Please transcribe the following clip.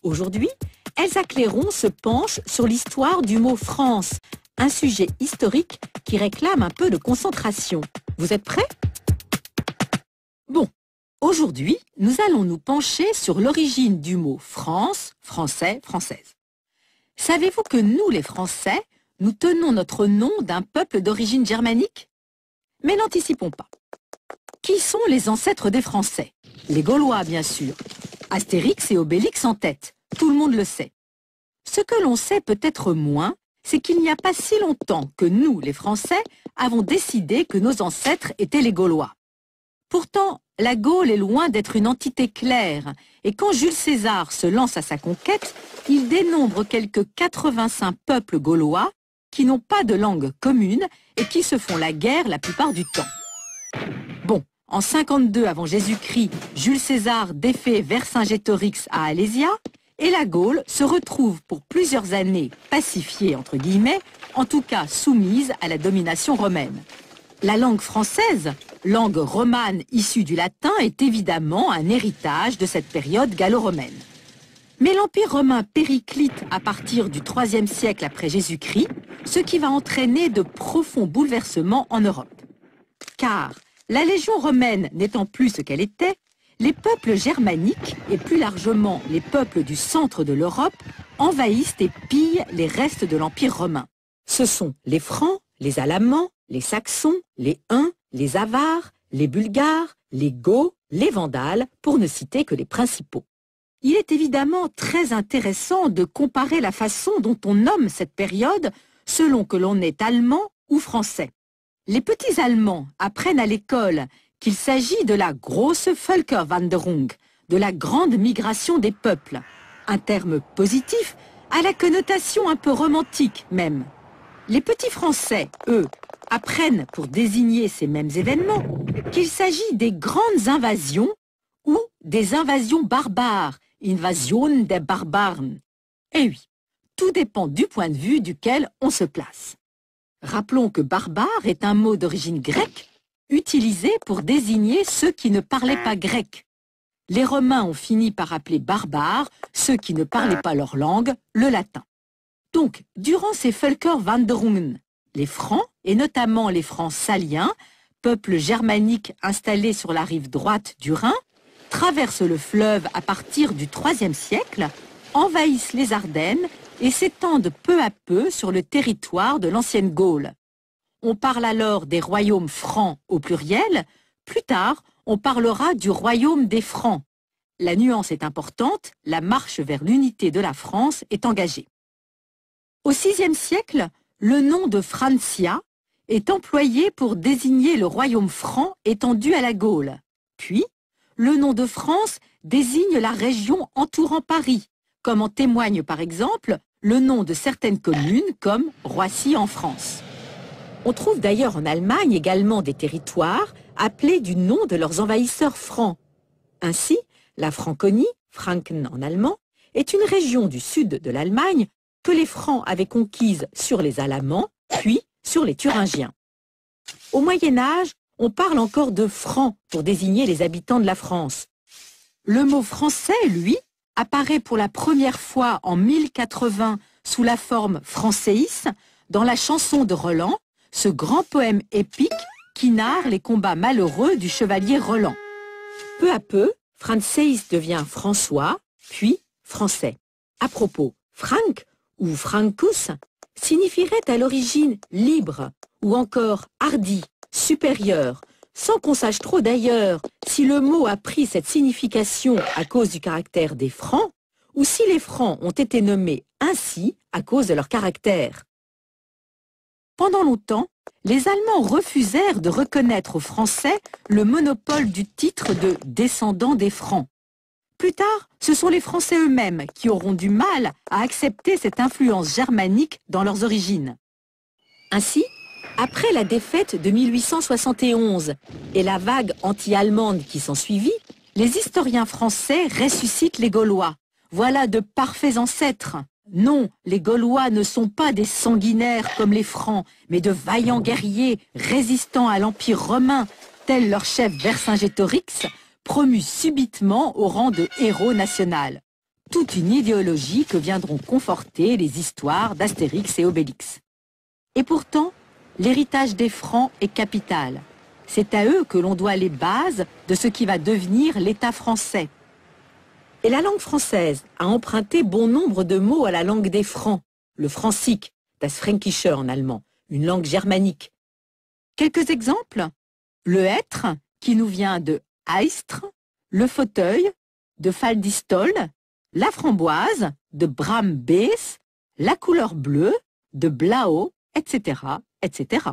Aujourd'hui, Elsa Clairon se penche sur l'histoire du mot France, un sujet historique qui réclame un peu de concentration. Vous êtes prêts? Bon, aujourd'hui, nous allons nous pencher sur l'origine du mot France, français, française. Savez-vous que nous, les Français, nous tenons notre nom d'un peuple d'origine germanique? Mais n'anticipons pas. Qui sont les ancêtres des Français? Les Gaulois, bien sûr. Astérix et Obélix en tête, tout le monde le sait. Ce que l'on sait peut-être moins, c'est qu'il n'y a pas si longtemps que nous, les Français, avons décidé que nos ancêtres étaient les Gaulois. Pourtant, la Gaule est loin d'être une entité claire, et quand Jules César se lance à sa conquête, il dénombre quelques 85 peuples gaulois qui n'ont pas de langue commune et qui se font la guerre la plupart du temps. Bon, en 52 avant Jésus-Christ, Jules César défait Vercingétorix à Alésia, et la Gaule se retrouve pour plusieurs années pacifiée, entre guillemets, en tout cas soumise à la domination romaine. La langue française, langue romane issue du latin, est évidemment un héritage de cette période gallo-romaine. Mais l'Empire romain périclite à partir du IIIe siècle après Jésus-Christ, ce qui va entraîner de profonds bouleversements en Europe. Car, la Légion romaine n'étant plus ce qu'elle était, les peuples germaniques, et plus largement les peuples du centre de l'Europe, envahissent et pillent les restes de l'Empire romain. Ce sont les Francs, les Alamans, les Saxons, les Huns, les Avars, les Bulgares, les Goths, les Vandales, pour ne citer que les principaux. Il est évidemment très intéressant de comparer la façon dont on nomme cette période selon que l'on est allemand ou français. Les petits Allemands apprennent à l'école qu'il s'agit de la grosse Völkerwanderung, de la grande migration des peuples, un terme positif à la connotation un peu romantique même. Les petits Français, eux, apprennent pour désigner ces mêmes événements qu'il s'agit des grandes invasions ou des invasions barbares, Invasion der Barbaren. Et oui, tout dépend du point de vue duquel on se place. Rappelons que barbare est un mot d'origine grecque, utilisé pour désigner ceux qui ne parlaient pas grec. Les Romains ont fini par appeler barbares ceux qui ne parlaient pas leur langue, le latin. Donc, durant ces Völkerwanderungen, les Francs, et notamment les Francs saliens, peuple germanique installé sur la rive droite du Rhin, traversent le fleuve à partir du IIIe siècle, envahissent les Ardennes et s'étendent peu à peu sur le territoire de l'ancienne Gaule. On parle alors des royaumes francs au pluriel, plus tard on parlera du royaume des Francs. La nuance est importante, la marche vers l'unité de la France est engagée. Au VIe siècle, le nom de Francia est employé pour désigner le royaume franc étendu à la Gaule. Puis, le nom de France désigne la région entourant Paris, comme en témoigne par exemple le nom de certaines communes comme Roissy en France. On trouve d'ailleurs en Allemagne également des territoires appelés du nom de leurs envahisseurs francs. Ainsi, la Franconie, Franken en allemand, est une région du sud de l'Allemagne que les Francs avaient conquise sur les Alamans, puis sur les Thuringiens. Au Moyen-Âge, on parle encore de Francs pour désigner les habitants de la France. Le mot français, lui, apparaît pour la première fois en 1080 sous la forme françaïs dans la chanson de Roland, ce grand poème épique qui narre les combats malheureux du chevalier Roland. Peu à peu, Franceis devient François, puis français. À propos, Frank ou Francus signifierait à l'origine libre ou encore hardi, supérieur, sans qu'on sache trop d'ailleurs si le mot a pris cette signification à cause du caractère des Francs ou si les Francs ont été nommés ainsi à cause de leur caractère. Pendant longtemps, les Allemands refusèrent de reconnaître aux Français le monopole du titre de descendant des Francs. Plus tard, ce sont les Français eux-mêmes qui auront du mal à accepter cette influence germanique dans leurs origines. Ainsi, après la défaite de 1871 et la vague anti-allemande qui s'ensuivit, les historiens français ressuscitent les Gaulois. Voilà de parfaits ancêtres. Non, les Gaulois ne sont pas des sanguinaires comme les Francs, mais de vaillants guerriers résistant à l'Empire romain, tel leur chef Vercingétorix, promu subitement au rang de héros national. toute une idéologie que viendront conforter les histoires d'Astérix et Obélix. Et pourtant, l'héritage des Francs est capital. C'est à eux que l'on doit les bases de ce qui va devenir l'État français. Et la langue française a emprunté bon nombre de mots à la langue des Francs, le francique, das Fränkische en allemand, une langue germanique. Quelques exemples: le hêtre, qui nous vient de Heistre, le fauteuil, de Faldistol, la framboise, de Brambees, la couleur bleue, de Blau, etc., etc.